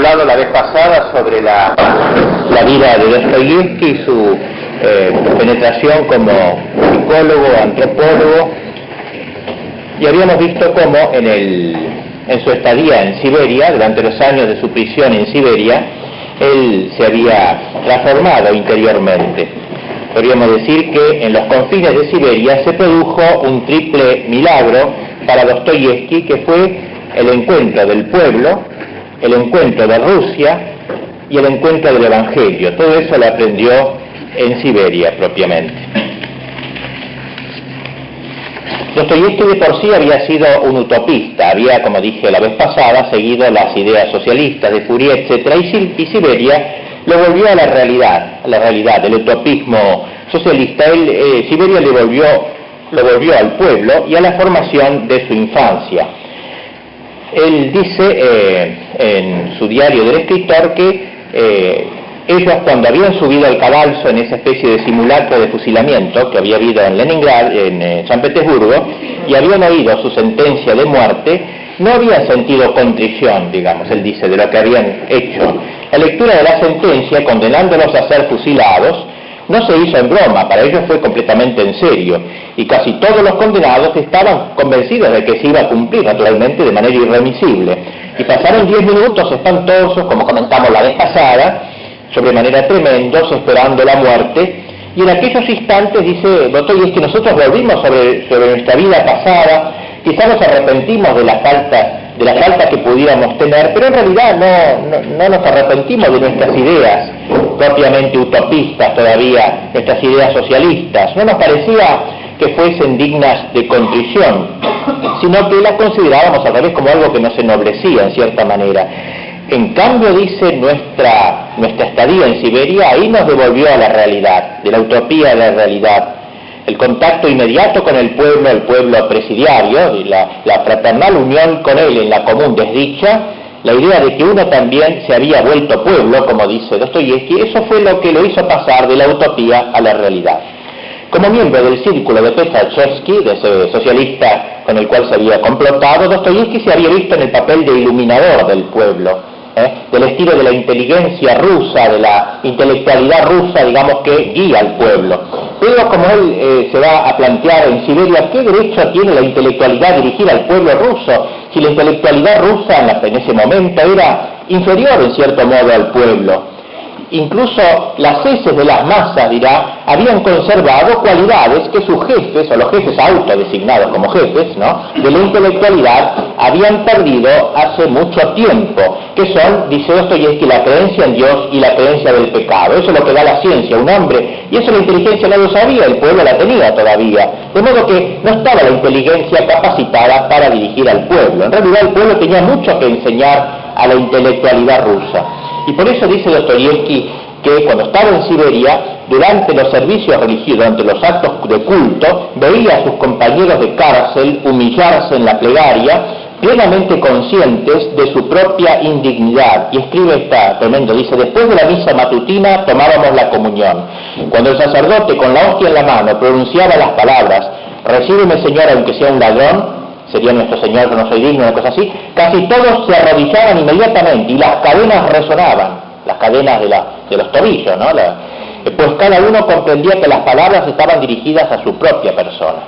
hablado la vez pasada sobre la vida de Dostoyevsky y su penetración como psicólogo, antropólogo, y habíamos visto cómo en su estadía en Siberia, durante los años de su prisión en Siberia, él se había transformado interiormente. Podríamos decir que en los confines de Siberia se produjo un triple milagro para Dostoyevsky, que fue el encuentro del pueblo, el encuentro de Rusia y el encuentro del Evangelio. Todo eso lo aprendió en Siberia propiamente. Dostoyevsky de por sí había sido un utopista, había, como dije la vez pasada, seguido las ideas socialistas de Fourier, etc. Y Siberia lo volvió a la realidad del utopismo socialista. Siberia lo volvió al pueblo y a la formación de su infancia. Él dice en su diario del escritor que ellos, cuando habían subido al cadalso en esa especie de simulacro de fusilamiento que había habido en Leningrad, en San Petersburgo, y habían oído su sentencia de muerte, no habían sentido contrición, digamos, él dice, de lo que habían hecho. La lectura de la sentencia, condenándolos a ser fusilados, no se hizo en broma, para ellos fue completamente en serio, y casi todos los condenados estaban convencidos de que se iba a cumplir, naturalmente, de manera irremisible. Y pasaron 10 minutos espantosos, como comentamos la vez pasada, sobremanera tremendos, esperando la muerte, y en aquellos instantes, dice Dostoyevsky, nosotros volvimos sobre nuestra vida pasada, quizás nos arrepentimos de la falta que pudiéramos tener, pero en realidad no nos arrepentimos de nuestras ideas propiamente utopistas todavía, nuestras ideas socialistas. No nos parecía que fuesen dignas de contrición, sino que las considerábamos al revés como algo que nos ennoblecía en cierta manera. En cambio, dice, nuestra estadía en Siberia ahí nos devolvió a la realidad, de la utopía a la realidad. El contacto inmediato con el pueblo presidiario, y la fraternal unión con él en la común desdicha, la idea de que uno también se había vuelto pueblo, como dice Dostoyevsky, eso fue lo que lo hizo pasar de la utopía a la realidad. Como miembro del círculo de Tucholsky, de ese socialista con el cual se había complotado, Dostoyevsky se había visto en el papel de iluminador del pueblo, del estilo de la inteligencia rusa, de la intelectualidad rusa, digamos, que guía al pueblo. Pero como él se va a plantear en Siberia, ¿qué derecho tiene la intelectualidad a dirigir al pueblo ruso? Si la intelectualidad rusa en ese momento era inferior en cierto modo al pueblo. Incluso las heces de las masas, dirá, habían conservado cualidades que sus jefes, o los jefes autodesignados como jefes, ¿no?, de la intelectualidad, habían perdido hace mucho tiempo, que son, dice Dostoyevsky, la creencia en Dios y la creencia del pecado. Eso es lo que da la ciencia a un hombre, y eso la inteligencia no lo sabía, el pueblo la tenía todavía. De modo que no estaba la inteligencia capacitada para dirigir al pueblo. En realidad el pueblo tenía mucho que enseñar a la intelectualidad rusa. Y por eso dice Dostoyevsky que cuando estaba en Siberia, durante los servicios religiosos, durante los actos de culto, veía a sus compañeros de cárcel humillarse en la plegaria, plenamente conscientes de su propia indignidad. Y escribe tremendo, dice, después de la misa matutina tomábamos la comunión. Cuando el sacerdote con la hostia en la mano pronunciaba las palabras, recíbeme Señor aunque sea un ladrón, sería nuestro Señor, yo no soy digno, una cosa así, casi todos se arrodillaban inmediatamente y las cadenas resonaban, las cadenas de los tobillos, ¿no? Pues cada uno comprendía que las palabras estaban dirigidas a su propia persona.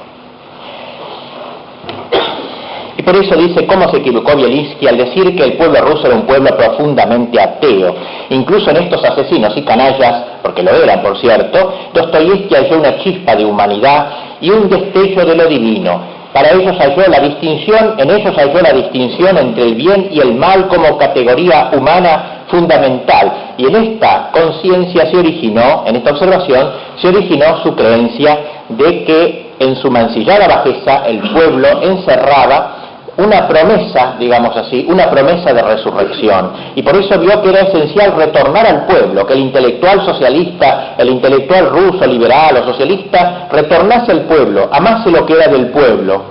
Y por eso dice cómo se equivocó Bielinski al decir que el pueblo ruso era un pueblo profundamente ateo. Incluso en estos asesinos y canallas, porque lo eran por cierto, Dostoyevsky halló una chispa de humanidad y un destello de lo divino. En ellos halló la distinción entre el bien y el mal como categoría humana fundamental. Y en esta conciencia en esta observación, se originó su creencia de que en su mancillada bajeza el pueblo encerraba una promesa, digamos así, una promesa de resurrección. Y por eso vio que era esencial retornar al pueblo, que el intelectual socialista, el intelectual ruso, liberal o socialista, retornase al pueblo, amase lo que era del pueblo,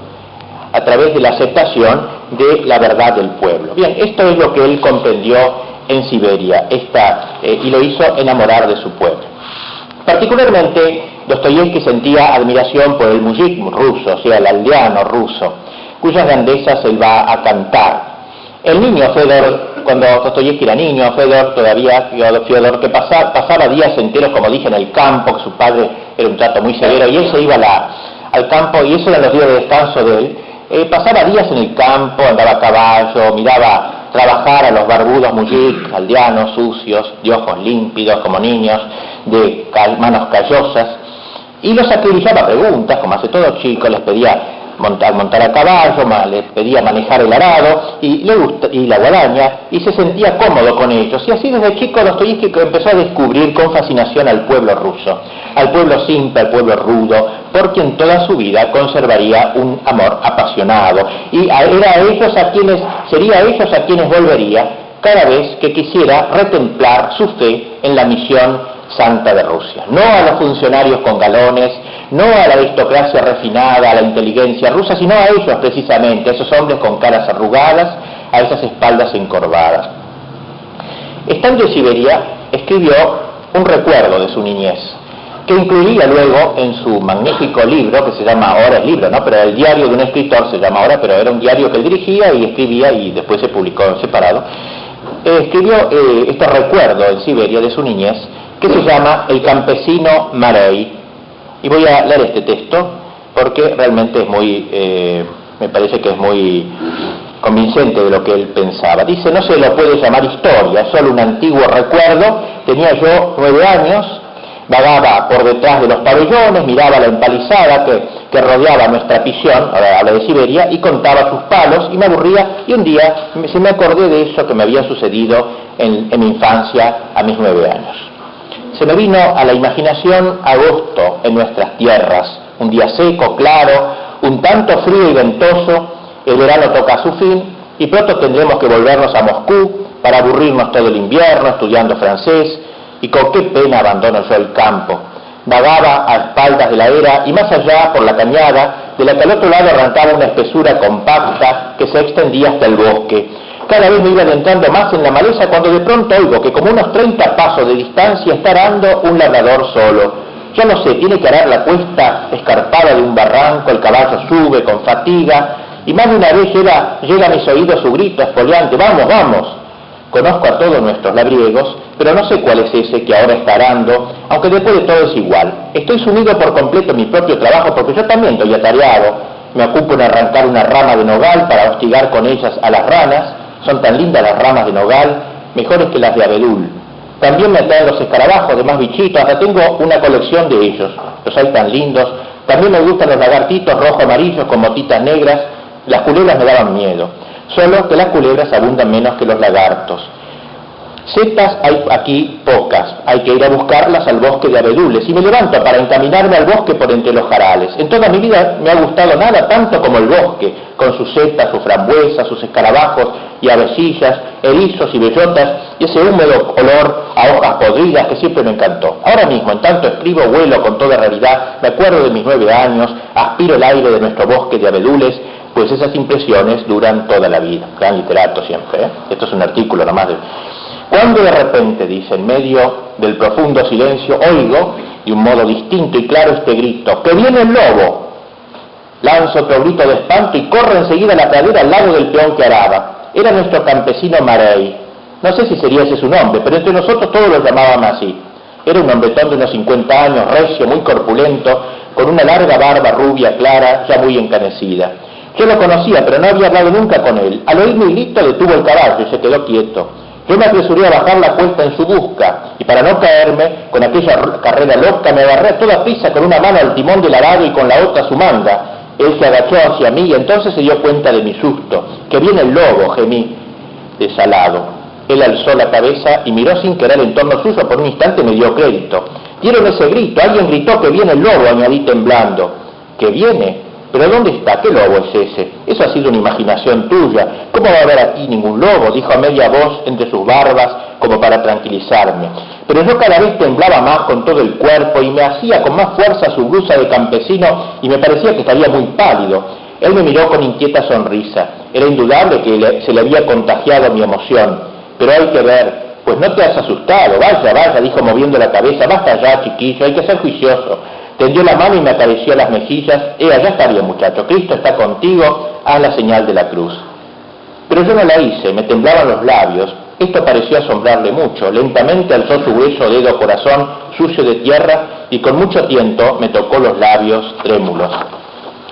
a través de la aceptación de la verdad del pueblo. Bien, esto es lo que él comprendió en Siberia, y lo hizo enamorar de su pueblo. Particularmente, Dostoyevsky sentía admiración por el mujik ruso, o sea, el aldeano ruso, cuyas grandezas él va a cantar. El niño Fedor cuando Dostoyevski era niño, Fyodor, que pasaba días enteros, como dije, en el campo, que su padre era un trato muy severo, y él se iba al campo, y eso eran los días de descanso de él. Pasaba días en el campo, andaba a caballo, miraba trabajar a los barbudos mujiks, aldeanos, sucios, de ojos límpidos como niños, de manos callosas, y los acribillaba a preguntas, como hace todo chico, les pedía montar a caballo, les pedía manejar el arado y la guadaña, y se sentía cómodo con ellos. Y así desde chico Dostoyevski empezó a descubrir con fascinación al pueblo ruso, al pueblo simple, al pueblo rudo, por quien toda su vida conservaría un amor apasionado. Y sería a ellos a quienes volvería cada vez que quisiera retemplar su fe en la misión santa de Rusia. No a los funcionarios con galones, no a la aristocracia refinada, a la inteligencia rusa, sino a ellos precisamente, a esos hombres con caras arrugadas, a esas espaldas encorvadas. Estando en Siberia, escribió un recuerdo de su niñez, que incluía luego en su magnífico libro, que se llama, ahora es libro, ¿no? Pero el diario de un escritor se llama ahora, pero era un diario que él dirigía y escribía y después se publicó en separado. Escribió este recuerdo en Siberia de su niñez, que se llama El campesino Marey. Y voy a leer este texto porque realmente es me parece que es muy convincente de lo que él pensaba. Dice: no se lo puede llamar historia, es solo un antiguo recuerdo. Tenía yo 9 años, vagaba por detrás de los pabellones, miraba la empalizada que rodeaba nuestra prisión, ahora habla de Siberia, y contaba sus palos y me aburría, y un día se me acordé de eso que me había sucedido en mi infancia a mis 9 años. Se me vino a la imaginación agosto en nuestras tierras, un día seco, claro, un tanto frío y ventoso. El verano toca a su fin y pronto tendremos que volvernos a Moscú para aburrirnos todo el invierno estudiando francés. Y con qué pena abandono yo el campo. Vagaba a espaldas de la era y más allá por la cañada, de la que al otro lado arrancaba una espesura compacta que se extendía hasta el bosque. Cada vez me iba adentrando más en la maleza cuando de pronto oigo que como unos 30 pasos de distancia está arando un labrador solo. Yo no sé, tiene que arar la cuesta escarpada de un barranco, el caballo sube con fatiga y más de una vez llega a mis oídos su grito espoliante: ¡vamos, vamos! Conozco a todos nuestros labriegos, pero no sé cuál es ese que ahora está arando, aunque después de todo es igual. Estoy sumido por completo en mi propio trabajo porque yo también estoy atareado. Me ocupo en arrancar una rama de nogal para hostigar con ellas a las ranas. Son tan lindas las ramas de nogal, mejores que las de abedul. También me atraen los escarabajos, demás bichitos, hasta tengo una colección de ellos. Los hay tan lindos. También me gustan los lagartitos rojo-amarillos con motitas negras. Las culebras me daban miedo. Solo que las culebras abundan menos que los lagartos. Setas hay aquí pocas, hay que ir a buscarlas al bosque de abedules, y me levanto para encaminarme al bosque por entre los jarales. En toda mi vida me ha gustado nada tanto como el bosque, con sus setas, sus frambuesas, sus escarabajos y avecillas, erizos y bellotas, y ese húmedo olor a hojas podridas que siempre me encantó. Ahora mismo, en tanto escribo, vuelo con toda realidad, me acuerdo de mis 9 años, aspiro el aire de nuestro bosque de abedules, pues esas impresiones duran toda la vida. Gran literato siempre, ¿eh? Esto es un artículo nomás de... Cuando de repente, dice, en medio del profundo silencio, oigo, de un modo distinto y claro, este grito: ¡que viene el lobo! Lanzo otro grito de espanto y corro enseguida a la pradera al lado del peón que araba. Era nuestro campesino Marey. No sé si sería ese su nombre, pero entre nosotros todos lo llamábamos así. Era un hombretón de unos 50 años, recio, muy corpulento, con una larga barba rubia, clara, ya muy encanecida. Yo lo conocía, pero no había hablado nunca con él. Al oír mi grito detuvo el caballo y se quedó quieto. Yo me apresuré a bajar la cuesta en su busca, y para no caerme, con aquella carrera loca, me agarré a toda prisa con una mano al timón del arado y con la otra a su manga. Él se agachó hacia mí y entonces se dio cuenta de mi susto. ¡Que viene el lobo!, gemí, desalado. Él alzó la cabeza y miró sin querer en torno suyo. Por un instante me dio crédito. Dieron ese grito, alguien gritó: ¡que viene el lobo!, añadí temblando. ¿Que viene? ¿Pero dónde está? ¿Qué lobo es ese? Eso ha sido una imaginación tuya. ¿Cómo va a haber aquí ningún lobo?, dijo a media voz entre sus barbas, como para tranquilizarme. Pero yo cada vez temblaba más con todo el cuerpo y me hacía con más fuerza su blusa de campesino y me parecía que estaría muy pálido. Él me miró con inquieta sonrisa. Era indudable que se le había contagiado mi emoción. Pero hay que ver. Pues no te has asustado. Vaya, vaya, dijo moviendo la cabeza. Basta ya, chiquillo, hay que ser juicioso. Tendió la mano y me acarició las mejillas. Ya está bien, muchacho, Cristo está contigo, haz la señal de la cruz. Pero Pero yo no la hice, me temblaban los labios. Esto pareció asombrarle mucho. Lentamente alzó su grueso dedo corazón sucio de tierra y con mucho tiento me tocó los labios trémulos.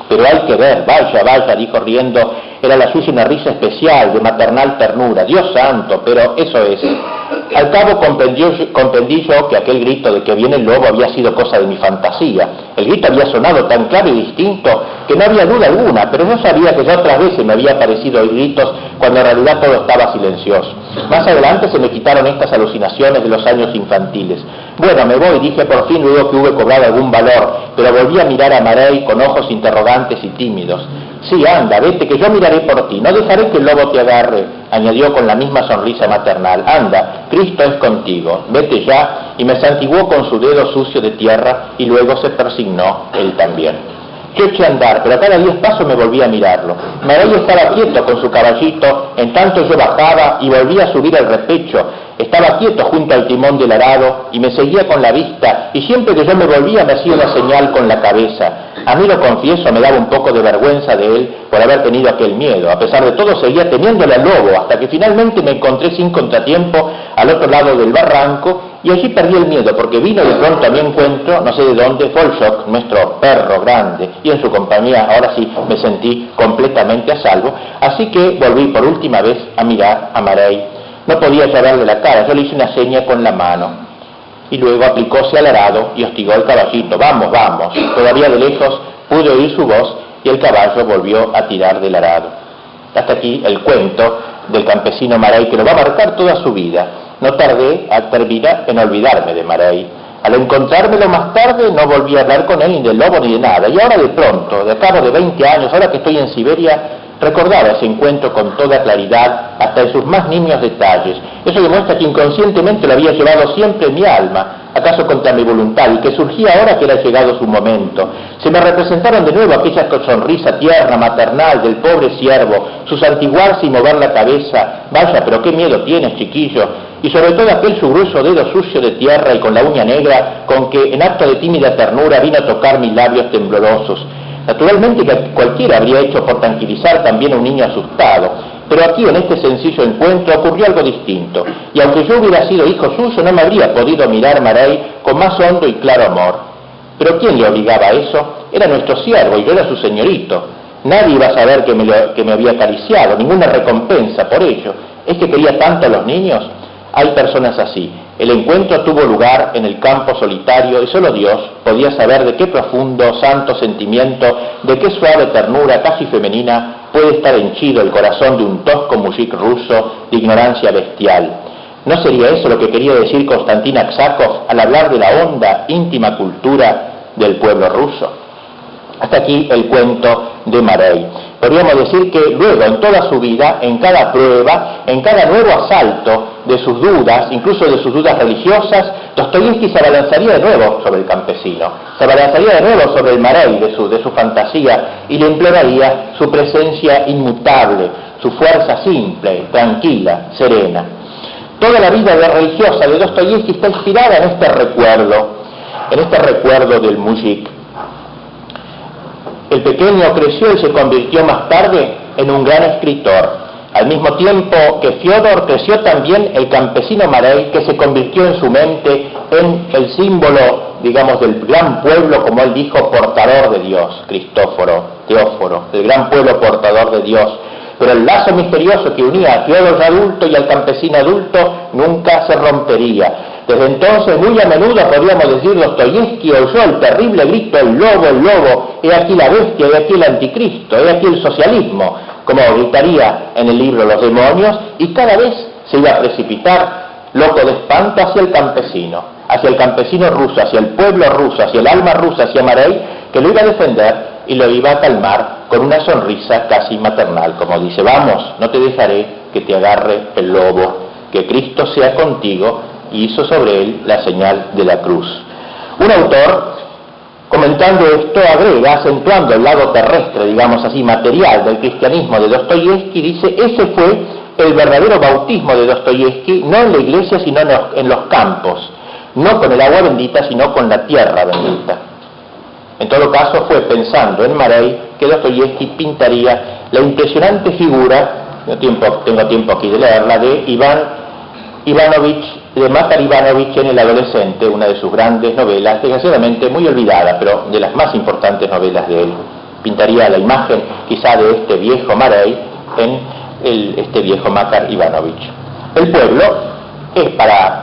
Pero hay que ver, vaya, vaya, dijo riendo, era la suya una risa especial, de maternal ternura. Dios santo, pero eso es. Al cabo comprendí yo que aquel grito de que viene el lobo había sido cosa de mi fantasía. El grito había sonado tan claro y distinto que no había duda alguna, pero yo sabía que ya otras veces me había parecido oír gritos cuando en realidad todo estaba silencioso. Más adelante se me quitaron estas alucinaciones de los años infantiles. Bueno, me voy, dije por fin luego que hube cobrado algún valor, pero volví a mirar a Marey con ojos interrogantes y tímidos. Sí, anda, vete, que yo miraré por ti, no dejaré que el lobo te agarre, añadió con la misma sonrisa maternal. Anda, Cristo es contigo, vete ya, y me santiguó con su dedo sucio de tierra, y luego se persignó él también. Yo eché a andar, pero a cada 10 pasos me volví a mirarlo. Marey estaba quieto con su caballito, en tanto yo bajaba y volvía a subir al repecho. Estaba quieto junto al timón del arado y me seguía con la vista, y siempre que yo me volvía me hacía una señal con la cabeza. A mí, lo confieso, me daba un poco de vergüenza de él por haber tenido aquel miedo. A pesar de todo seguía temiéndole al lobo, hasta que finalmente me encontré sin contratiempo al otro lado del barranco, y allí perdí el miedo, porque vino de pronto a mi encuentro, no sé de dónde, Folchok, nuestro perro grande, y en su compañía ahora sí me sentí completamente a salvo, así que volví por última vez a mirar a Marey. No podía ya verle la cara, yo le hice una seña con la mano, y luego aplicóse al arado y hostigó al caballito. Vamos, vamos. Todavía de lejos pude oír su voz y el caballo volvió a tirar del arado. Hasta aquí el cuento del campesino Marey, que lo va a marcar toda su vida. No tardé a terminar en olvidarme de Marey. Al encontrármelo más tarde no volví a hablar con él ni del lobo ni de nada. Y ahora de pronto, de cabo de 20 años, ahora que estoy en Siberia, recordaba ese encuentro con toda claridad, hasta en sus más nimios detalles. Eso demuestra que inconscientemente lo había llevado siempre en mi alma, acaso contra mi voluntad, y que surgía ahora que era llegado su momento. Se me representaron de nuevo aquella sonrisa tierna, maternal del pobre siervo, su santiguarse y mover la cabeza. Vaya, pero qué miedo tienes, chiquillo. Y sobre todo aquel su grueso dedo sucio de tierra y con la uña negra, con que en acto de tímida ternura vino a tocar mis labios temblorosos. Naturalmente que cualquiera habría hecho por tranquilizar también a un niño asustado, pero aquí en este sencillo encuentro ocurrió algo distinto, y aunque yo hubiera sido hijo suyo, no me habría podido mirar Marey con más hondo y claro amor. Pero ¿quién le obligaba a eso? Era nuestro siervo y yo era su señorito. Nadie iba a saber que me había acariciado, ninguna recompensa por ello. ¿Es que quería tanto a los niños? Hay personas así. El encuentro tuvo lugar en el campo solitario y solo Dios podía saber de qué profundo, santo sentimiento, de qué suave ternura casi femenina puede estar henchido el corazón de un tosco mujik ruso de ignorancia bestial. ¿No sería eso lo que quería decir Konstantin Aksakov al hablar de la honda, íntima cultura del pueblo ruso? Hasta aquí el cuento de Marey. Podríamos decir que luego, en toda su vida, en cada prueba, en cada nuevo asalto de sus dudas, incluso de sus dudas religiosas, Dostoyevski se abalanzaría de nuevo sobre el campesino, se abalanzaría de nuevo sobre el Marey de su fantasía y le imploraría su presencia inmutable, su fuerza simple, tranquila, serena. Toda la vida religiosa de Dostoyevski está inspirada en este recuerdo del mujik. El pequeño creció y se convirtió más tarde en un gran escritor. Al mismo tiempo que Fyodor, creció también el campesino Marey, que se convirtió en su mente en el símbolo, digamos, del gran pueblo, como él dijo, portador de Dios, Teóforo, el gran pueblo portador de Dios. Pero el lazo misterioso que unía a Fyodor adulto y al campesino adulto nunca se rompería. Desde entonces, muy a menudo, podríamos decir, Dostoyevski oyó el terrible grito, el lobo, he aquí la bestia, he aquí el anticristo, he aquí el socialismo, como gritaría en el libro Los demonios, y cada vez se iba a precipitar, loco de espanto, hacia el campesino ruso, hacia el pueblo ruso, hacia el alma rusa, hacia Marey, que lo iba a defender y lo iba a calmar con una sonrisa casi maternal, como dice: vamos, no te dejaré que te agarre el lobo, que Cristo sea contigo, y hizo sobre él la señal de la cruz. Un autor, comentando esto, agrega, acentuando el lado terrestre, digamos así, material del cristianismo de Dostoyevski, dice: ese fue el verdadero bautismo de Dostoyevski, no en la iglesia, sino en los campos, no con el agua bendita, sino con la tierra bendita. En todo caso, fue pensando en Marey que Dostoyevski pintaría la impresionante figura tengo tiempo aquí de leerla, de Makar Ivanovich en El adolescente, una de sus grandes novelas, desgraciadamente muy olvidada, pero de las más importantes novelas de él. Pintaría la imagen quizá de este viejo Marey en este viejo Makar Ivanovich. El pueblo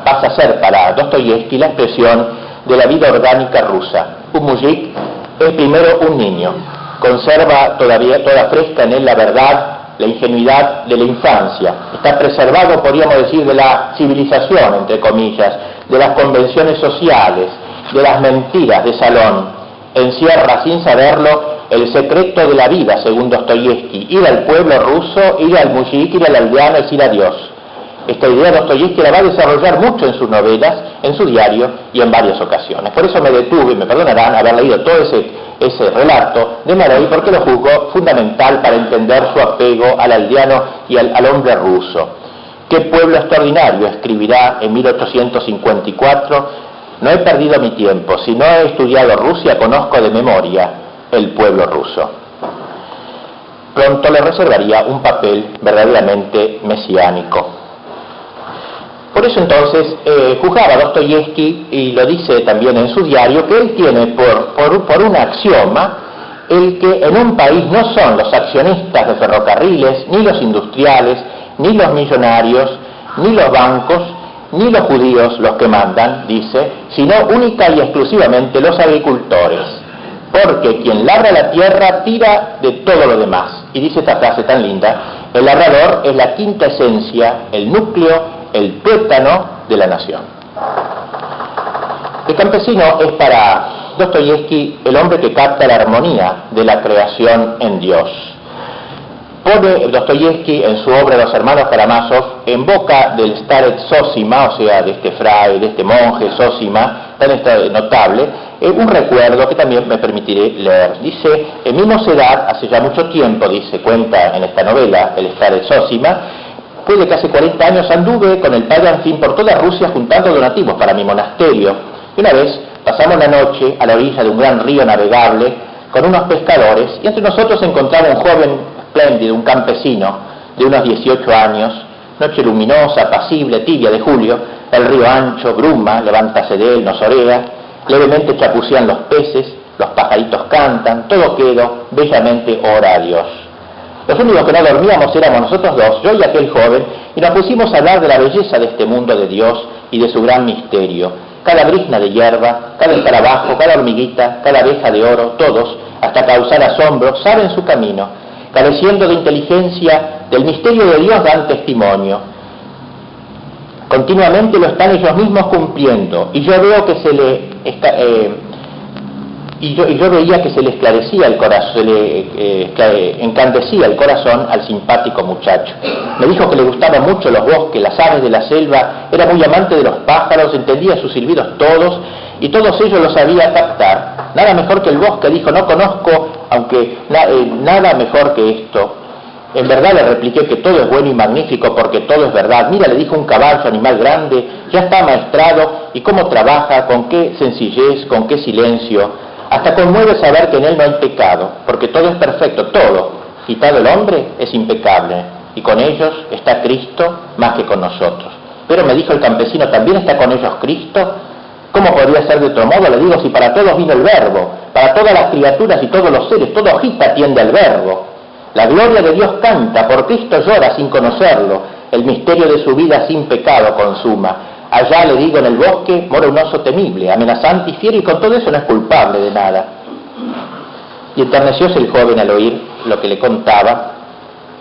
pasa a ser para Dostoyevsky la expresión de la vida orgánica rusa. Un mujik es primero un niño, conserva todavía toda fresca en él la verdad, la ingenuidad de la infancia, está preservado, podríamos decir, de la civilización, entre comillas, de las convenciones sociales, de las mentiras de salón. Encierra, sin saberlo, el secreto de la vida, según Dostoyevsky: ir al pueblo ruso, ir al mujik, ir al aldeano, es ir a Dios. Esta idea Dostoyevsky la va a desarrollar mucho en sus novelas, en su diario y en varias ocasiones. Por eso me detuve, me perdonarán, haber leído todo ese relato de Marey, porque lo juzgo fundamental para entender su apego al aldeano y al hombre ruso. ¿Qué pueblo extraordinario?, escribirá en 1854. No he perdido mi tiempo. Si no he estudiado Rusia, conozco de memoria el pueblo ruso. Pronto le reservaría un papel verdaderamente mesiánico. Por eso entonces juzgaba Dostoyevsky, y lo dice también en su diario, que él tiene por un axioma el que en un país no son los accionistas de ferrocarriles, ni los industriales, ni los millonarios, ni los bancos, ni los judíos los que mandan, dice, sino única y exclusivamente los agricultores, porque quien labra la tierra tira de todo lo demás. Y dice esta frase tan linda: el labrador es la quinta esencia, el núcleo, el tuétano de la nación. El campesino es para Dostoyevsky el hombre que capta la armonía de la creación en Dios. Pone Dostoyevsky en su obra Los hermanos Karamazov en boca del Starets Zosima, o sea, de este fray, de este monje Zosima, tan notable, un recuerdo que también me permitiré leer. Dice: en mi mocedad, hace ya mucho tiempo, dice, cuenta en esta novela el Starets Zosima, puede que hace 40 años anduve con el padre Anfín por toda Rusia juntando donativos para mi monasterio. Y una vez pasamos la noche a la orilla de un gran río navegable con unos pescadores, y entre nosotros encontraba un joven espléndido, un campesino de unos 18 años. Noche luminosa, apacible, tibia de julio, el río ancho, bruma, levántase de él, nos orea, levemente chapucean los peces, los pajaritos cantan, todo quedo, bellamente ora a Dios. Los únicos que no dormíamos éramos nosotros dos, yo y aquel joven, y nos pusimos a hablar de la belleza de este mundo de Dios y de su gran misterio. Cada brizna de hierba, cada escarabajo, cada hormiguita, cada abeja de oro, todos, hasta causar asombro, saben su camino. Careciendo de inteligencia, del misterio de Dios dan testimonio. Continuamente lo están ellos mismos cumpliendo, y yo veo que yo veía que se le esclarecía el corazón, se le encandecía el corazón al simpático muchacho. Me dijo que le gustaban mucho los bosques, las aves de la selva, era muy amante de los pájaros, entendía sus silbidos todos, y todos ellos los sabía captar. Nada mejor que el bosque, dijo, no conozco, aunque nada mejor que esto. En verdad le repliqué que todo es bueno y magnífico porque todo es verdad. Mira, le dijo un caballo, animal grande, ya está amaestrado, y cómo trabaja, con qué sencillez, con qué silencio. Hasta conmueve saber que en él no hay pecado, porque todo es perfecto, todo. Quitado el hombre, es impecable, y con ellos está Cristo más que con nosotros. Pero me dijo el campesino, ¿también está con ellos Cristo? ¿Cómo podría ser de otro modo? Le digo, si para todos vino el Verbo, para todas las criaturas y todos los seres, toda hojita atiende al Verbo. La gloria de Dios canta, por Cristo llora sin conocerlo, el misterio de su vida sin pecado consuma. Allá, le digo, en el bosque mora un oso temible, amenazante y fiero, y con todo eso no es culpable de nada. Y enternecióse el joven al oír lo que le contaba,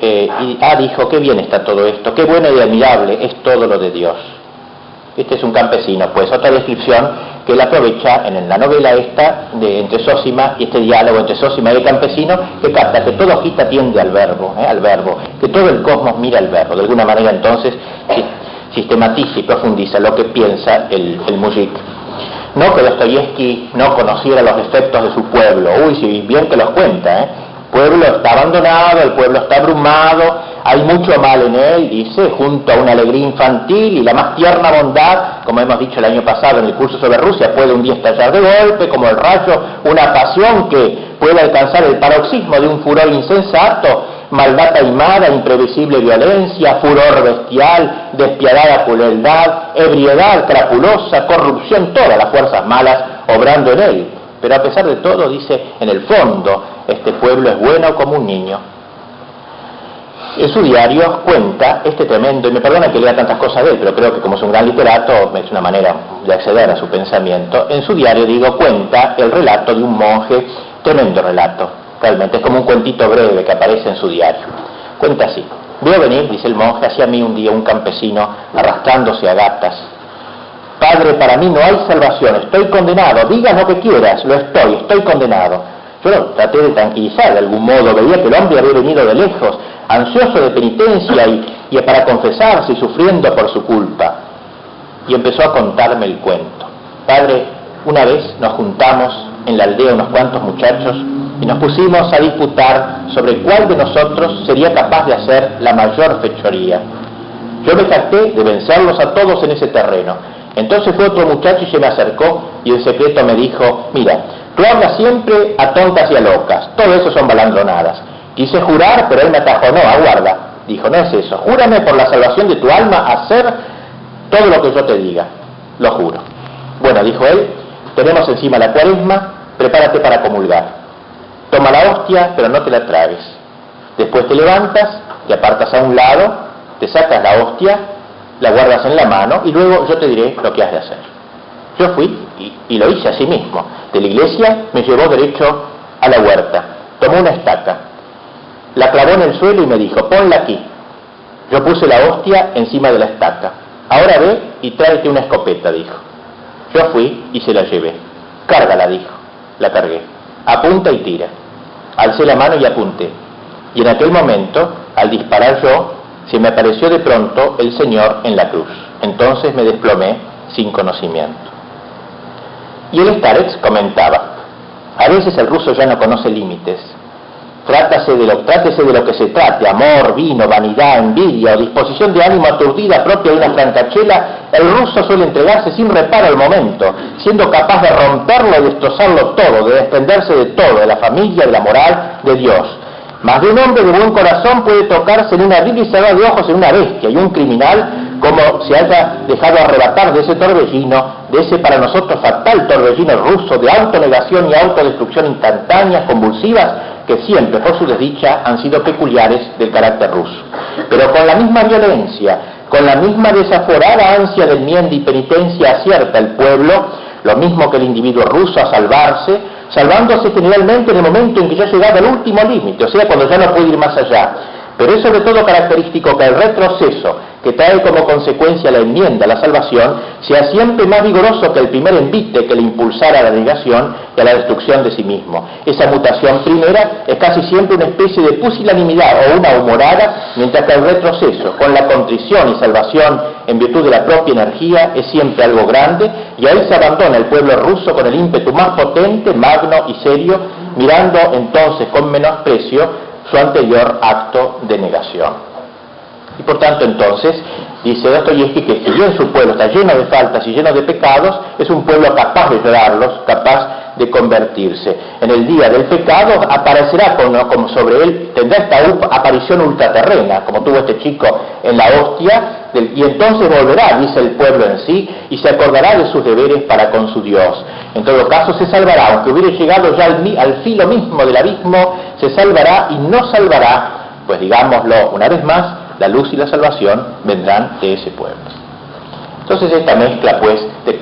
dijo, qué bien está todo esto, qué bueno y admirable es todo lo de Dios. Este es un campesino, pues otra descripción que él aprovecha en la novela esta, entre Zosima y este diálogo entre Zosima y el campesino, que capta que toda hojita tiende al verbo, que todo el cosmos mira al verbo. De alguna manera entonces sistematiza y profundiza lo que piensa el mujik. No que Dostoyevsky no conociera los defectos de su pueblo, si bien que los cuenta, El pueblo está abandonado, el pueblo está abrumado, hay mucho mal en él, dice, junto a una alegría infantil y la más tierna bondad, como hemos dicho el año pasado en el curso sobre Rusia, puede un día estallar de golpe, como el rayo, una pasión que puede alcanzar el paroxismo de un furor insensato, maldad taimada, imprevisible violencia, furor bestial, despiadada crueldad, ebriedad crapulosa, corrupción, todas las fuerzas malas obrando en él. Pero a pesar de todo, dice, en el fondo, este pueblo es bueno como un niño. En su diario cuenta este tremendo, y me perdona que lea tantas cosas de él, pero creo que como es un gran literato, es una manera de acceder a su pensamiento. En su diario, cuenta el relato de un monje, tremendo relato, realmente, es como un cuentito breve que aparece en su diario. Cuenta así: veo venir, dice el monje, hacia mí un día un campesino arrastrándose a gatas. Padre, para mí no hay salvación, estoy condenado, digas lo que quieras, lo estoy condenado. Yo lo traté de tranquilizar de algún modo, veía que el hombre había venido de lejos, ansioso de penitencia y para confesarse y sufriendo por su culpa. Y empezó a contarme el cuento. Padre, una vez nos juntamos en la aldea unos cuantos muchachos y nos pusimos a disputar sobre cuál de nosotros sería capaz de hacer la mayor fechoría. Yo me jacté de vencerlos a todos en ese terreno. Entonces fue otro muchacho y se me acercó y en secreto me dijo: mira, tú hablas siempre a tontas y a locas, todo eso son balandronadas. Quise jurar, pero él me atajó: no, aguarda. Dijo: no es eso, júrame por la salvación de tu alma hacer todo lo que yo te diga. Lo juro. Bueno, dijo él, tenemos encima la cuaresma, prepárate para comulgar. Toma la hostia, pero no te la tragues. Después te levantas, te apartas a un lado, te sacas la hostia, la guardas en la mano y luego yo te diré lo que has de hacer. Yo fui y lo hice así mismo. De la iglesia me llevó derecho a la huerta, tomó una estaca, la clavó en el suelo y me dijo: ponla aquí. Yo puse la hostia encima de la estaca. Ahora ve y tráete una escopeta, dijo. Yo fui y se la llevé. Cárgala, dijo. La cargué. Apunta y tira. Alcé la mano y apunté. Y en aquel momento, al disparar yo, se me apareció de pronto el Señor en la cruz. Entonces me desplomé sin conocimiento. Y el Starets comentaba: a veces el ruso ya no conoce límites. Trátese de lo que se trate, amor, vino, vanidad, envidia o disposición de ánimo aturdida propia de una francachela, el ruso suele entregarse sin reparo al momento, siendo capaz de romperlo y destrozarlo todo, de desprenderse de todo, de la familia, de la moral, de Dios. Más de un hombre de buen corazón puede tocarse en una vil y cerrar de ojos en una bestia, y un criminal, como se haya dejado arrebatar de ese torbellino, de ese para nosotros fatal torbellino ruso de autonegación y autodestrucción instantáneas, convulsivas, que siempre, por su desdicha, han sido peculiares del carácter ruso. Pero con la misma violencia, con la misma desaforada ansia de enmienda y penitencia acierta el pueblo, lo mismo que el individuo ruso, a salvarse, salvándose generalmente en el momento en que ya ha llegado al último límite, o sea, cuando ya no puede ir más allá. Pero es sobre todo característico que el retroceso, que trae como consecuencia la enmienda, la salvación, sea siempre más vigoroso que el primer envite que le impulsara a la negación y a la destrucción de sí mismo. Esa mutación primera es casi siempre una especie de pusilanimidad o una humorada, mientras que el retroceso, con la contrición y salvación en virtud de la propia energía, es siempre algo grande, y ahí se abandona el pueblo ruso con el ímpetu más potente, magno y serio, mirando entonces con menosprecio su anterior acto de negación. Y por tanto entonces, dice Dostoyevsky que si bien su pueblo está lleno de faltas y lleno de pecados, es un pueblo capaz de llorarlos, capaz de convertirse. En el día del pecado aparecerá como sobre él, tendrá esta aparición ultraterrena, como tuvo este chico en la hostia, y entonces volverá, dice el pueblo en sí, y se acordará de sus deberes para con su Dios. En todo caso se salvará, aunque hubiera llegado ya al filo mismo del abismo, se salvará y no salvará, pues digámoslo una vez más, la luz y la salvación vendrán de ese pueblo. Entonces esta mezcla, pues,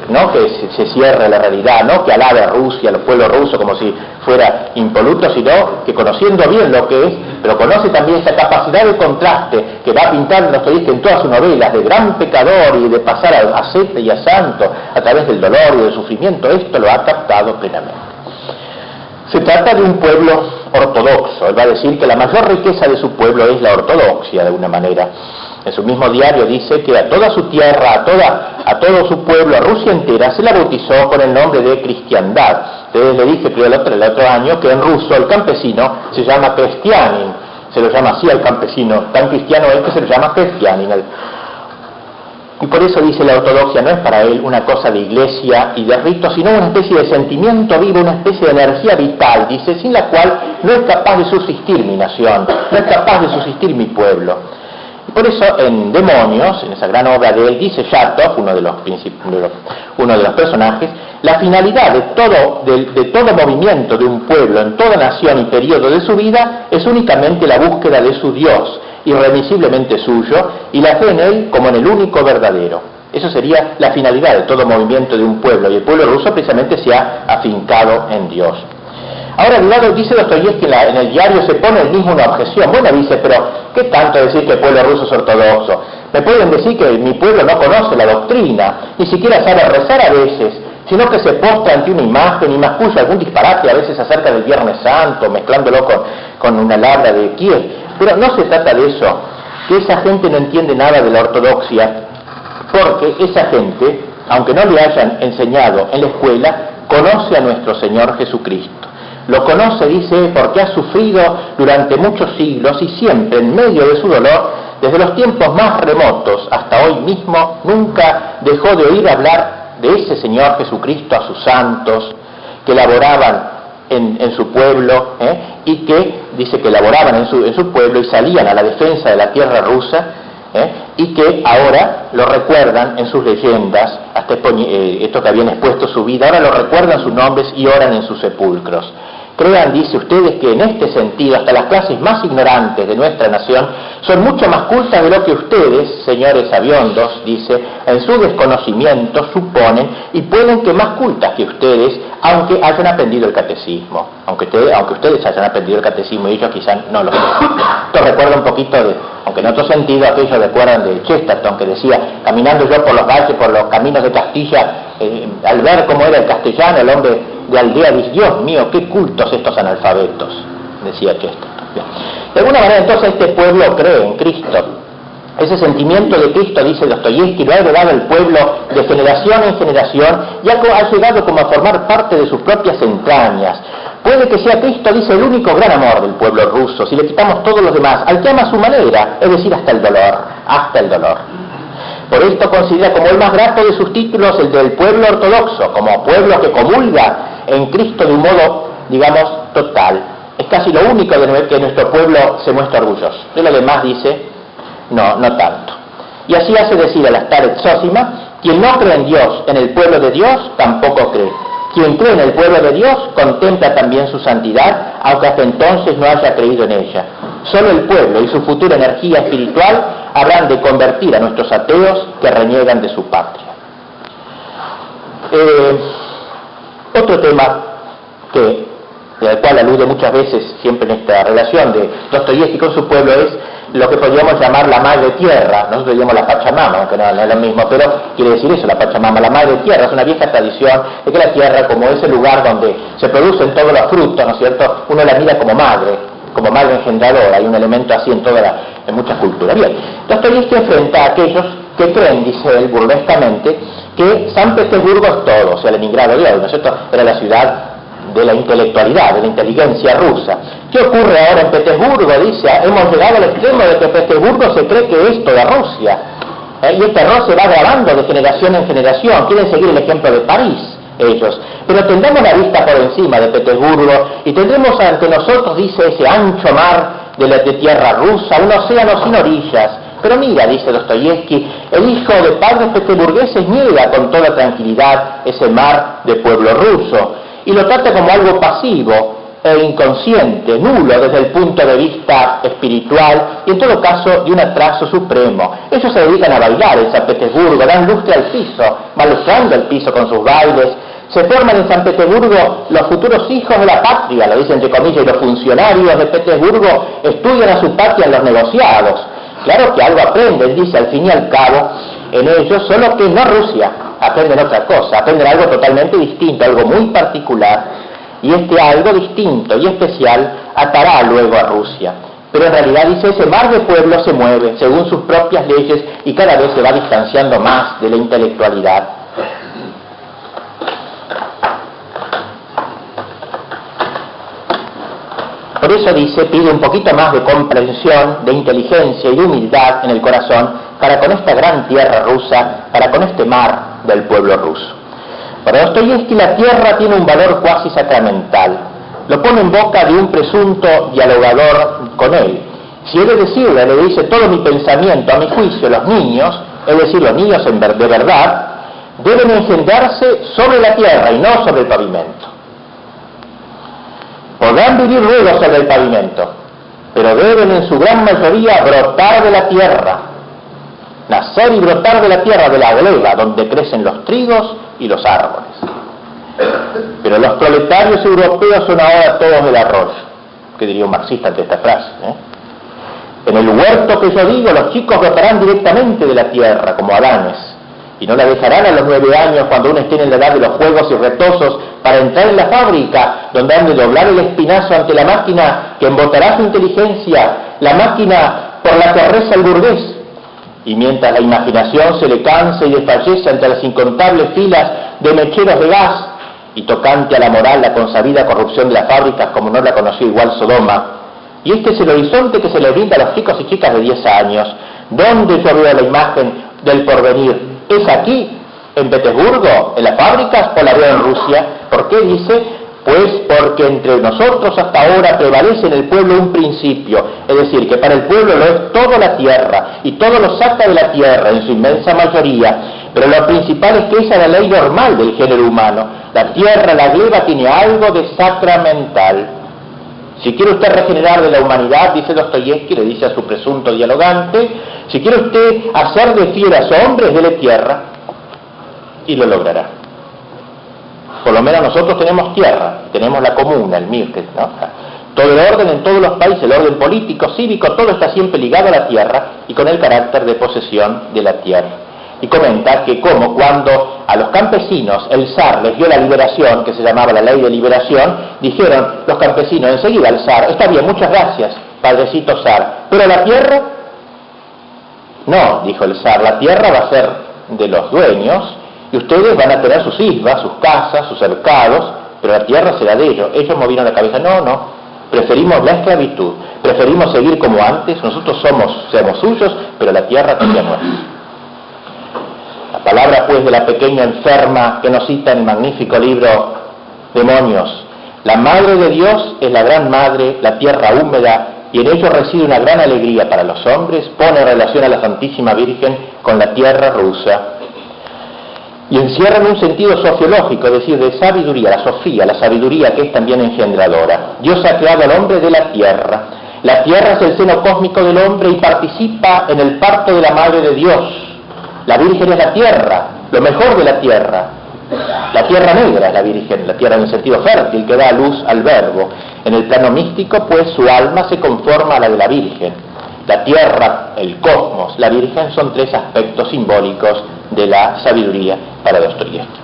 no que se cierre la realidad, no que alabe a Rusia, al pueblo ruso como si fuera impoluto, sino que conociendo bien lo que es, pero conoce también esa capacidad de contraste que va a pintar Dostoyevsky en todas sus novelas, de gran pecador y de pasar a asceta y a santo a través del dolor y del sufrimiento. Esto lo ha captado plenamente. Se trata de un pueblo ortodoxo. Él va a decir que la mayor riqueza de su pueblo es la ortodoxia, de alguna manera. En su mismo diario dice que a toda su tierra, a todo su pueblo, a Rusia entera, se la bautizó con el nombre de cristiandad. Entonces le dije, creo, el otro año, que en ruso el campesino se llama cristianin, se lo llama así al campesino, tan cristiano es que se lo llama cristianin. Y por eso dice la ortodoxia no es para él una cosa de iglesia y de rito, sino una especie de sentimiento vivo, una especie de energía vital, dice, sin la cual no es capaz de subsistir mi nación, no es capaz de subsistir mi pueblo. Y por eso en Demonios, en esa gran obra de él, dice Shatov, uno de los personajes, la finalidad de todo movimiento de un pueblo en toda nación y periodo de su vida es únicamente la búsqueda de su Dios, irremisiblemente suyo, y la fe en él como en el único verdadero. Eso sería la finalidad de todo movimiento de un pueblo, y el pueblo ruso precisamente se ha afincado en Dios. Ahora, al lado, dice Dostoyevski en el diario, se pone él mismo una objeción. Bueno, dice, pero ¿qué tanto decir que el pueblo ruso es ortodoxo? Me pueden decir que mi pueblo no conoce la doctrina, ni siquiera sabe rezar a veces, sino que se postra ante una imagen y masculla algún disparate a veces acerca del Viernes Santo, mezclándolo con una labra de Kiev. Pero no se trata de eso, que esa gente no entiende nada de la ortodoxia, porque esa gente, aunque no le hayan enseñado en la escuela, conoce a nuestro Señor Jesucristo. Lo conoce, dice, porque ha sufrido durante muchos siglos y siempre en medio de su dolor, desde los tiempos más remotos hasta hoy mismo, nunca dejó de oír hablar de ese Señor Jesucristo a sus santos que laboraban en su pueblo, y que dice que laboraban en su pueblo y salían a la defensa de la tierra rusa, y que ahora lo recuerdan en sus leyendas, hasta esto que habían expuesto su vida, ahora lo recuerdan sus nombres y oran en sus sepulcros. Crean, dice ustedes, que en este sentido hasta las clases más ignorantes de nuestra nación son mucho más cultas de lo que ustedes, señores sabiondos, dice, en su desconocimiento suponen y pueden que más cultas que ustedes, aunque hayan aprendido el catecismo. Aunque ustedes hayan aprendido el catecismo y ellos quizás no lo sepan. Esto recuerda un poquito de, aunque en otro sentido, aquellos recuerdan de Chesterton, que decía, caminando yo por los valles, por los caminos de Castilla, al ver cómo era el castellano, el hombre de aldea, dice, Dios mío, qué cultos estos analfabetos, decía Chesterton. Bien. De alguna manera entonces este pueblo cree en Cristo. Ese sentimiento de Cristo, dice Dostoyevski, lo ha heredado el pueblo de generación en generación y ha llegado como a formar parte de sus propias entrañas. Puede que sea Cristo, dice, el único gran amor del pueblo ruso, si le quitamos todos los demás, al que ama a su manera, es decir, hasta el dolor. Por esto considera como el más grato de sus títulos el del pueblo ortodoxo, como pueblo que comulga en Cristo de un modo, digamos, total. Es casi lo único de que nuestro pueblo se muestra orgulloso. De lo demás dice, no tanto. Y así hace decir al Astaret Zósima, quien no cree en Dios, en el pueblo de Dios, tampoco cree. Quien cree en el pueblo de Dios, contempla también su santidad, aunque hasta entonces no haya creído en ella. Solo el pueblo y su futura energía espiritual habrán de convertir a nuestros ateos que reniegan de su patria. Otro tema del cual alude muchas veces siempre en esta relación de Dostoyevski con su pueblo es lo que podríamos llamar la madre tierra. Nosotros llamamos la Pachamama, aunque no es lo mismo, pero quiere decir eso, la Pachamama, la madre tierra. Es una vieja tradición de que la tierra, como ese lugar donde se producen todos los frutos, ¿no es cierto?, uno la mira como madre engendradora. Hay un elemento así en muchas culturas. Bien, Dostoyevski enfrenta a aquellos que creen, dice él burlescamente, que San Petersburgo es todo, o sea, Leningrado de hoy, ¿no es cierto?, era la ciudad de la intelectualidad, de la inteligencia rusa. ¿Qué ocurre ahora en Petersburgo? Dice, hemos llegado al extremo de que Petersburgo se cree que es toda Rusia. Y este error se va agravando de generación en generación. Quieren seguir el ejemplo de París, ellos. Pero tendremos la vista por encima de Petersburgo y tendremos ante nosotros, dice, ese ancho mar de tierra rusa, un océano sin orillas. Pero mira, dice Dostoyevski, el hijo de padres petersburgueses niega con toda tranquilidad ese mar de pueblo ruso y lo trata como algo pasivo e inconsciente, nulo desde el punto de vista espiritual y en todo caso de un atraso supremo. Ellos se dedican a bailar en San Petersburgo, dan lustre al piso, van lustrando el piso con sus bailes. Se forman en San Petersburgo los futuros hijos de la patria, lo dicen entre comillas, y los funcionarios de Petersburgo estudian a su patria en los negociados. Claro que algo aprenden, dice, al fin y al cabo, en ellos, solo que no Rusia, aprenden otra cosa, aprenden algo totalmente distinto, algo muy particular, y este algo distinto y especial atará luego a Rusia. Pero en realidad, dice, ese mar de pueblo se mueve según sus propias leyes y cada vez se va distanciando más de la intelectualidad. Por eso dice, pide un poquito más de comprensión, de inteligencia y de humildad en el corazón para con esta gran tierra rusa, para con este mar del pueblo ruso. Para Dostoyevski la tierra tiene un valor cuasi sacramental, lo pone en boca de un presunto dialogador con él. Si he de decirle, le dice, todo mi pensamiento, a mi juicio, los niños, es decir, los niños de verdad, deben engendrarse sobre la tierra y no sobre el pavimento. Podrán vivir luego sobre el pavimento, pero deben en su gran mayoría brotar de la tierra, nacer y brotar de la tierra, de la gleba, donde crecen los trigos y los árboles. Pero los proletarios europeos son ahora todos del arroyo. ¿Qué diría un marxista ante esta frase? En el huerto que yo digo, los chicos brotarán directamente de la tierra, como Adanes, y no la dejarán a los 9 años, cuando uno esté en la edad de los juegos y retosos, para entrar en la fábrica, donde han de doblar el espinazo ante la máquina que embotará su inteligencia, la máquina por la que reza el burgués. Y mientras la imaginación se le cansa y desfallece ante las incontables filas de mecheros de gas, y tocante a la moral, la consabida corrupción de las fábricas como no la conoció igual Sodoma. Y este es el horizonte que se le brinda a los chicos y chicas de 10 años. ¿Dónde yo veo la imagen del porvenir? ¿Es aquí, en Petersburgo, en las fábricas, o la veo en Rusia? ¿Por qué dice? Pues porque entre nosotros hasta ahora prevalece en el pueblo un principio, es decir, que para el pueblo lo es toda la tierra, y todo lo saca de la tierra en su inmensa mayoría, pero lo principal es que esa es la ley normal del género humano. La tierra, la gleba, tiene algo de sacramental. Si quiere usted regenerar de la humanidad, dice Dostoyevski, le dice a su presunto dialogante, si quiere usted hacer de fieras hombres, dele tierra, y lo logrará. Por lo menos nosotros tenemos tierra, tenemos la comuna, el Mirket, ¿no? Todo el orden en todos los países, el orden político, cívico, todo está siempre ligado a la tierra y con el carácter de posesión de la tierra. Y comenta que como cuando a los campesinos el zar les dio la liberación, que se llamaba la ley de liberación, dijeron los campesinos enseguida al zar, está bien, muchas gracias, padrecito zar, pero la tierra, no, dijo el zar, la tierra va a ser de los dueños, y ustedes van a tener sus islas, sus casas, sus cercados, pero la tierra será de ellos. Ellos movieron la cabeza, no, preferimos la esclavitud, preferimos seguir como antes, nosotros seamos suyos, pero la tierra también nuestra. La palabra pues de la pequeña enferma que nos cita en el magnífico libro Demonios. La madre de Dios es la gran madre, la tierra húmeda, y en ello reside una gran alegría para los hombres, pone en relación a la Santísima Virgen con la tierra rusa, y encierran un sentido sociológico, es decir, de sabiduría, la sofía, la sabiduría que es también engendradora. Dios ha creado al hombre de la tierra. La tierra es el seno cósmico del hombre y participa en el parto de la Madre de Dios. La Virgen es la tierra, lo mejor de la tierra. La tierra negra es la Virgen, la tierra en el sentido fértil que da luz al verbo. En el plano místico, pues, su alma se conforma a la de la Virgen. La tierra, el cosmos, la Virgen son 3 aspectos simbólicos de la sabiduría para Dostoyevski.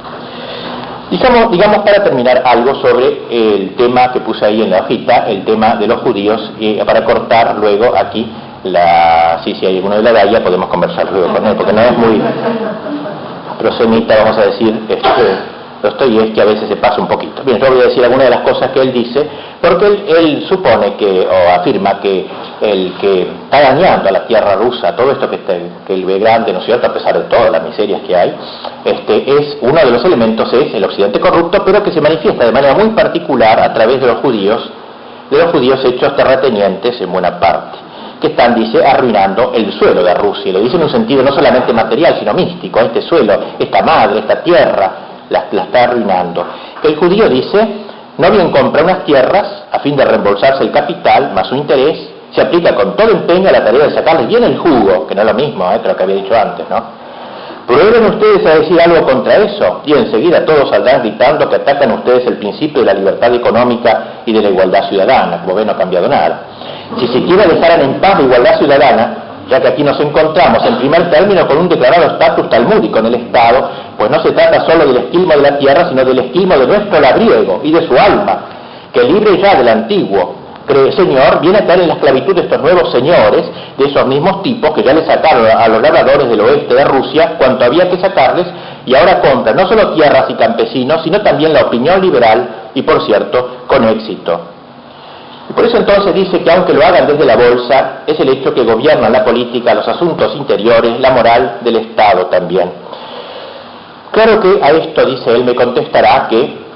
Digamos para terminar algo sobre el tema que puse ahí en la hojita, el tema de los judíos, y para cortar luego aquí si hay alguno de la Gaia podemos conversar luego con él, porque no es muy prosemita, vamos a decir, Dostoyevski a veces se pasa un poquito. Bien, yo voy a decir algunas de las cosas que él dice, porque él supone o afirma que el que está dañando a la tierra rusa, todo esto que él ve grande, ¿no es cierto?, a pesar de todas las miserias que hay, es uno de los elementos, es el occidente corrupto, pero que se manifiesta de manera muy particular a través de los judíos hechos terratenientes en buena parte, que están, dice, arruinando el suelo de Rusia, y lo dice en un sentido no solamente material, sino místico. Este suelo, esta madre, esta tierra, la está arruinando. El judío dice, no bien compra unas tierras a fin de reembolsarse el capital más su interés, se aplica con todo empeño a la tarea de sacarles bien el jugo, que no es lo mismo que lo que había dicho antes, ¿no? Prueben ustedes a decir algo contra eso, y enseguida todos saldrán gritando que atacan ustedes el principio de la libertad económica y de la igualdad ciudadana. Como ven, no ha cambiado nada. Si siquiera dejaran en paz la igualdad ciudadana, ya que aquí nos encontramos en primer término con un declarado estatus talmúdico en el Estado, pues no se trata solo del esquilmo de la tierra, sino del esquilmo de nuestro labriego y de su alma, que libre ya del antiguo señor viene a caer en la esclavitud de estos nuevos señores, de esos mismos tipos que ya le sacaron a los labradores del oeste de Rusia cuanto había que sacarles, y ahora compran no solo tierras y campesinos, sino también la opinión liberal, y por cierto, con éxito. Y por eso entonces dice que aunque lo hagan desde la bolsa, es el hecho que gobiernan la política, los asuntos interiores, la moral del Estado también. Claro que a esto, dice él, me contestará que,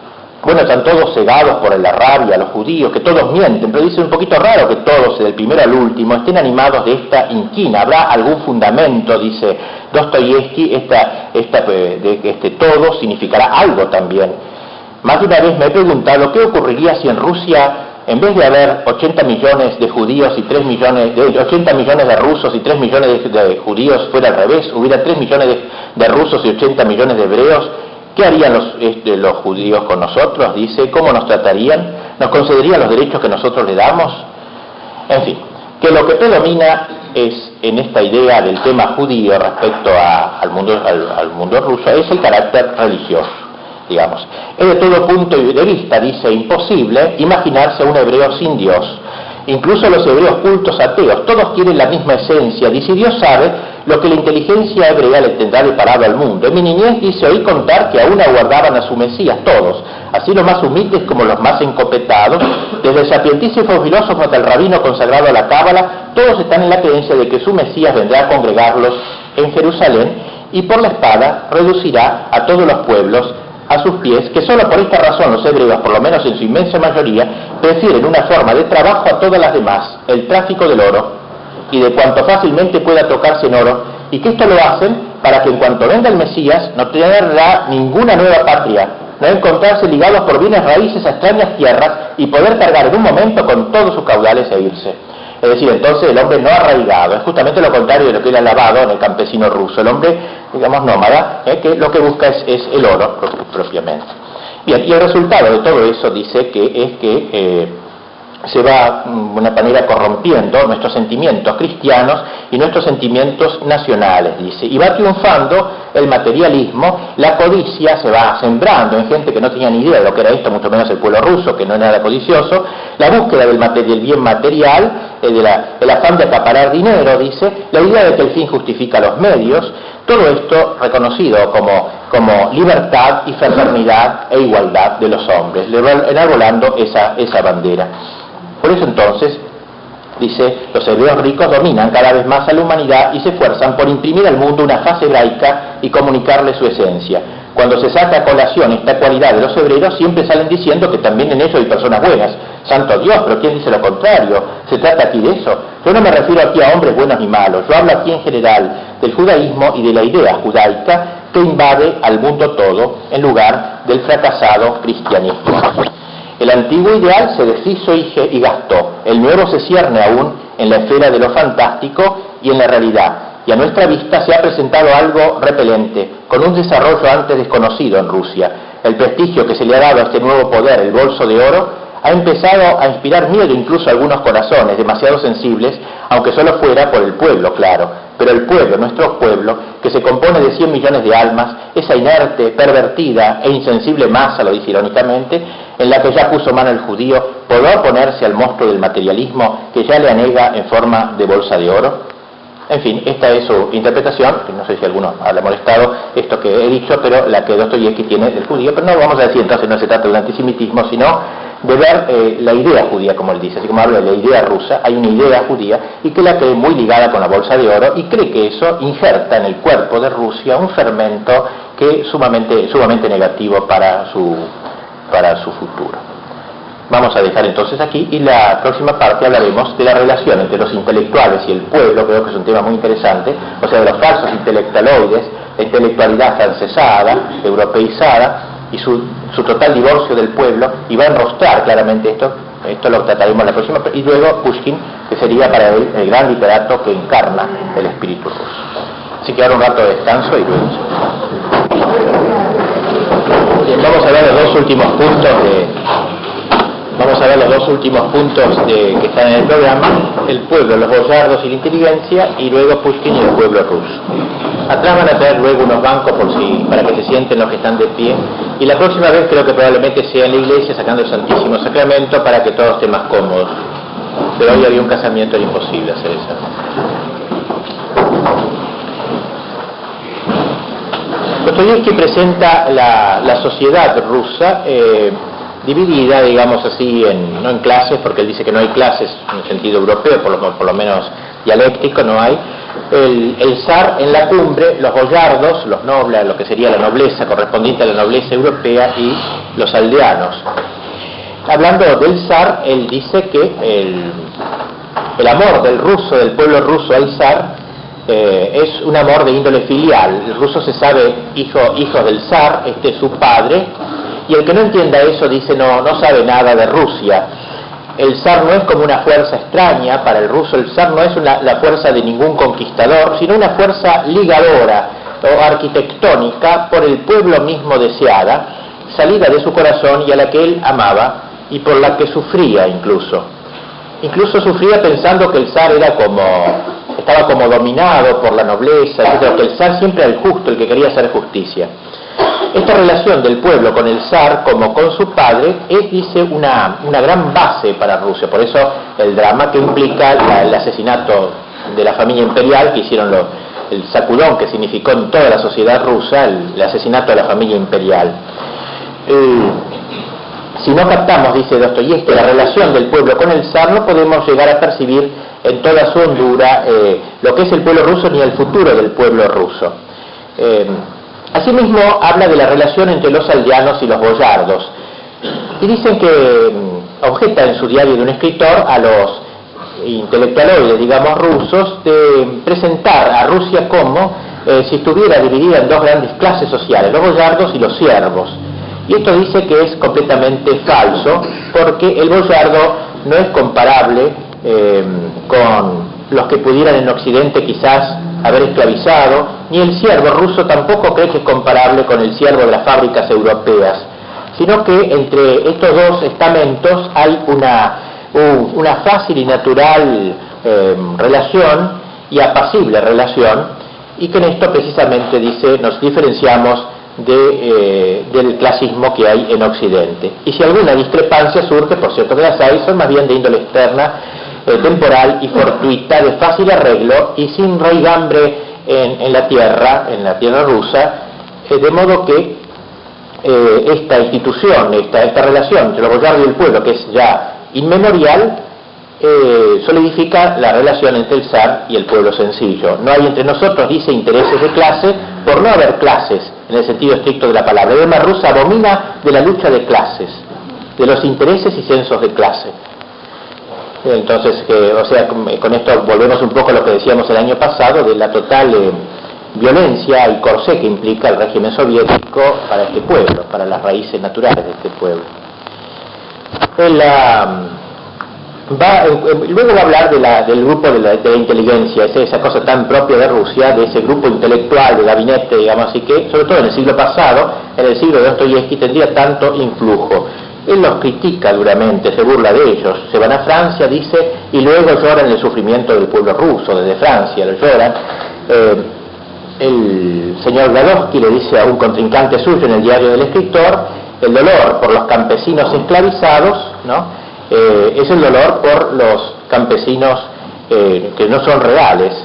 bueno, están todos cegados por la rabia, los judíos, que todos mienten, pero dice un poquito raro que todos, del primero al último, estén animados de esta inquina. ¿Habrá algún fundamento? Dice Dostoyevsky, todo significará algo también. Más de una vez me he preguntado qué ocurriría si en Rusia, en vez de haber 80 millones de judíos y 3 millones, 80 millones de rusos y 3 millones de judíos, fuera al revés, hubiera 3 millones de rusos y 80 millones de hebreos. ¿Qué harían los judíos con nosotros? Dice, ¿cómo nos tratarían? ¿Nos concederían los derechos que nosotros le damos? En fin, que lo que predomina es, en esta idea del tema judío respecto al mundo ruso, es el carácter religioso, digamos. Es de todo punto de vista, dice, imposible imaginarse a un hebreo sin Dios. Incluso los hebreos cultos ateos, todos quieren la misma esencia. Dice, Dios sabe lo que la inteligencia hebrea le tendrá deparado al mundo. En mi niñez, dice, oí contar que aún aguardaban a su Mesías, todos, así los más humildes como los más encopetados, desde el sapientísimo filósofo hasta el rabino consagrado a la cábala, todos están en la creencia de que su Mesías vendrá a congregarlos en Jerusalén y por la espada reducirá a todos los pueblos a sus pies, que solo por esta razón los hebreos, por lo menos en su inmensa mayoría, prefieren una forma de trabajo a todas las demás, el tráfico del oro, y de cuanto fácilmente pueda tocarse en oro, y que esto lo hacen para que en cuanto venga el Mesías no tendrá ninguna nueva patria, no encontrarse ligados por bienes raíces a extrañas tierras y poder cargar en un momento con todos sus caudales e irse. Es decir, entonces el hombre no arraigado, es justamente lo contrario de lo que él ha alabado en el campesino ruso, el hombre, digamos, nómada, que lo que busca es el oro propiamente. Bien, y el resultado de todo eso dice que se va de una manera corrompiendo nuestros sentimientos cristianos y nuestros sentimientos nacionales, dice, y va triunfando el materialismo, la codicia se va sembrando en gente que no tenía ni idea de lo que era esto, mucho menos el pueblo ruso, que no era nada codicioso, la búsqueda del bien material, el afán de acaparar dinero, dice, la idea de que el fin justifica los medios, todo esto reconocido como libertad y fraternidad e igualdad de los hombres, enarbolando esa bandera. Por eso entonces, dice, los hebreos ricos dominan cada vez más a la humanidad y se esfuerzan por imprimir al mundo una faz hebraica y comunicarle su esencia. Cuando se saca a colación esta cualidad de los hebreos, siempre salen diciendo que también en ellos hay personas buenas. Santo Dios, pero ¿quién dice lo contrario? ¿Se trata aquí de eso? Yo no me refiero aquí a hombres buenos ni malos, yo hablo aquí en general del judaísmo y de la idea judaica que invade al mundo todo en lugar del fracasado cristianismo. El antiguo ideal se deshizo y gastó, el nuevo se cierne aún en la esfera de lo fantástico y en la realidad, y a nuestra vista se ha presentado algo repelente, con un desarrollo antes desconocido en Rusia. El prestigio que se le ha dado a este nuevo poder, el bolso de oro, ha empezado a inspirar miedo incluso a algunos corazones demasiado sensibles, aunque solo fuera por el pueblo, claro. Pero el pueblo, nuestro pueblo, que se compone de 100 millones de almas, esa inerte, pervertida e insensible masa, lo dice irónicamente, en la que ya puso mano el judío, ¿podrá oponerse al monstruo del materialismo que ya le anega en forma de bolsa de oro? En fin, esta es su interpretación, que no sé si a alguno le ha molestado esto que he dicho, pero la que Dostoyevsky tiene del judío, pero no vamos a decir entonces no se trata de un antisemitismo, sino de ver la idea judía, como él dice, así como habla de la idea rusa, hay una idea judía y que la cree muy ligada con la bolsa de oro y cree que eso injerta en el cuerpo de Rusia un fermento que es sumamente negativo para su futuro. Vamos a dejar entonces aquí y la próxima parte hablaremos de la relación entre los intelectuales y el pueblo, creo que es un tema muy interesante, o sea, de los falsos intelectualoides, la intelectualidad francesada, europeizada, y su total divorcio del pueblo, y va a enrostrar claramente esto lo trataremos la próxima, y luego Pushkin, que sería para él el gran literato que encarna el espíritu ruso. Así que ahora un rato de descanso y luego vamos a ver los dos últimos puntos que están en el programa: el pueblo, los boyardos y la inteligencia, y luego Pushkin y el pueblo ruso. Atrás van a traer luego unos bancos para que se sienten los que están de pie, y la próxima vez creo que probablemente sea en la iglesia sacando el Santísimo Sacramento para que todos estén más cómodos, pero hoy había un casamiento, era imposible hacer eso. Dostoyevsky presenta la sociedad rusa dividida, digamos así, no en clases, porque él dice que no hay clases en el sentido europeo, por lo menos dialéctico no hay. El zar en la cumbre, los boyardos, los nobles, lo que sería la nobleza correspondiente a la nobleza europea, y los aldeanos. Hablando del zar, él dice que el amor del pueblo ruso al zar es un amor de índole filial. El ruso se sabe hijo del zar, este es su padre, y el que no entienda eso dice no sabe nada de Rusia. El zar no es como una fuerza extraña para el ruso, el zar no es la fuerza de ningún conquistador, sino una fuerza ligadora o arquitectónica por el pueblo mismo deseada, salida de su corazón y a la que él amaba, y por la que sufría incluso. Incluso sufría pensando que el zar estaba como dominado por la nobleza, etc., que el zar siempre era el justo, el que quería hacer justicia. Esta relación del pueblo con el zar como con su padre es, dice, una gran base para Rusia. Por eso el drama que implica el asesinato de la familia imperial que hicieron el sacudón que significó en toda la sociedad rusa el asesinato de la familia imperial. Si no captamos, dice Dostoyevski, la relación del pueblo con el zar, no podemos llegar a percibir en toda su hondura lo que es el pueblo ruso ni el futuro del pueblo ruso. Asimismo, habla de la relación entre los aldeanos y los boyardos. Y dicen que objeta en su diario de un escritor a los intelectualoides, digamos, rusos, de presentar a Rusia como si estuviera dividida en dos grandes clases sociales, los boyardos y los siervos. Y esto dice que es completamente falso, porque el boyardo no es comparable con los que pudieran en Occidente quizás haber esclavizado, ni el siervo ruso tampoco cree que es comparable con el siervo de las fábricas europeas, sino que entre estos dos estamentos hay una fácil y natural relación y apacible relación, y que en esto precisamente, dice, nos diferenciamos del clasismo que hay en Occidente. Y si alguna discrepancia surge, por cierto que las hay, son más bien de índole externa, temporal y fortuita, de fácil arreglo y sin raigambre en la tierra rusa, de modo que esta institución, esta relación entre los boyardos y el pueblo, que es ya inmemorial, solidifica la relación entre el zar y el pueblo sencillo. No hay entre nosotros, dice, intereses de clase, por no haber clases en el sentido estricto de la palabra. El alma rusa abomina de la lucha de clases, de los intereses y censos de clase. Entonces, con esto volvemos un poco a lo que decíamos el año pasado, de la total violencia y corsé que implica el régimen soviético para este pueblo, para las raíces naturales de este pueblo. Luego va a hablar del grupo de la inteligencia, esa cosa tan propia de Rusia, de ese grupo intelectual, de gabinete, digamos así, que sobre todo en el siglo pasado, en el siglo de Dostoyevski, tendría tanto influjo. Él los critica duramente, se burla de ellos, se van a Francia, dice, y luego lloran el sufrimiento del pueblo ruso, desde Francia lo lloran. El señor Gladowski le dice a un contrincante suyo en el diario del escritor, el dolor por los campesinos esclavizados, ¿no? Es el dolor por los campesinos que no son reales,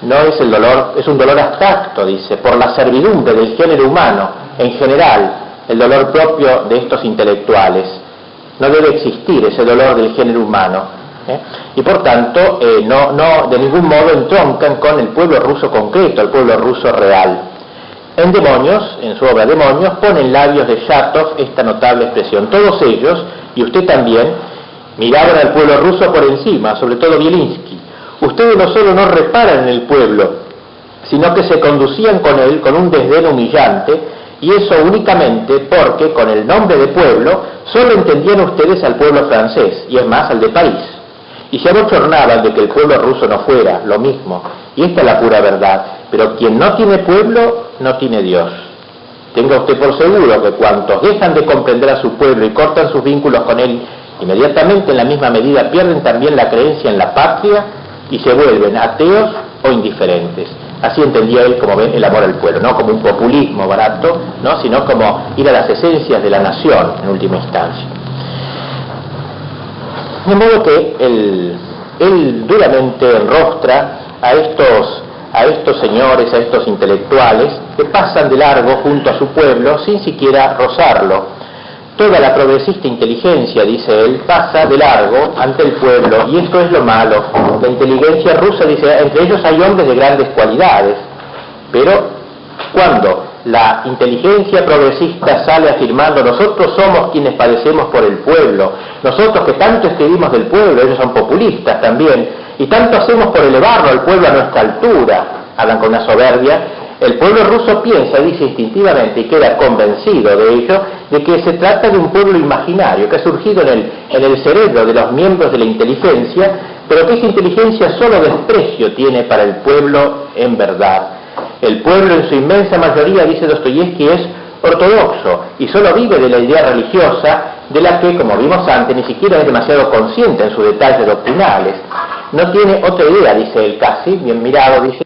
no es el dolor, es un dolor abstracto, dice, por la servidumbre del género humano en general, el dolor propio de estos intelectuales. No debe existir ese dolor del género humano, y por tanto no de ningún modo entroncan con el pueblo ruso concreto, el pueblo ruso real. En Demonios, en su obra Demonios, pone en labios de Shatov esta notable expresión: todos ellos, y usted también, miraban al pueblo ruso por encima, sobre todo Bielinski. Ustedes no solo no reparan en el pueblo, sino que se conducían con él con un desdén humillante, y eso únicamente porque con el nombre de pueblo solo entendían ustedes al pueblo francés, y es más, al de París. Y se abochornaban de que el pueblo ruso no fuera lo mismo, y esta es la pura verdad. Pero quien no tiene pueblo, no tiene Dios. Tenga usted por seguro que cuantos dejan de comprender a su pueblo y cortan sus vínculos con él, inmediatamente en la misma medida pierden también la creencia en la patria y se vuelven ateos o indiferentes. Así entendía él, como ven, el amor al pueblo, no como un populismo barato, ¿no? Sino como ir a las esencias de la nación en última instancia. De modo que él duramente enrostra a estos señores, a estos intelectuales, que pasan de largo junto a su pueblo sin siquiera rozarlo. Toda la progresista inteligencia, dice él, pasa de largo ante el pueblo, y esto es lo malo. La inteligencia rusa, dice, entre ellos hay hombres de grandes cualidades, pero cuando la inteligencia progresista sale afirmando nosotros somos quienes padecemos por el pueblo, nosotros que tanto escribimos del pueblo, ellos son populistas también, y tanto hacemos por elevarlo al pueblo a nuestra altura, hablan con una soberbia, el pueblo ruso piensa, dice instintivamente, y queda convencido de ello, de que se trata de un pueblo imaginario, que ha surgido en el cerebro de los miembros de la inteligencia, pero que esa inteligencia solo desprecio tiene para el pueblo en verdad. El pueblo en su inmensa mayoría, dice Dostoyevsky, es ortodoxo y solo vive de la idea religiosa de la que, como vimos antes, ni siquiera es demasiado consciente en sus detalles doctrinales. No tiene otra idea, dice él casi, bien mirado, dice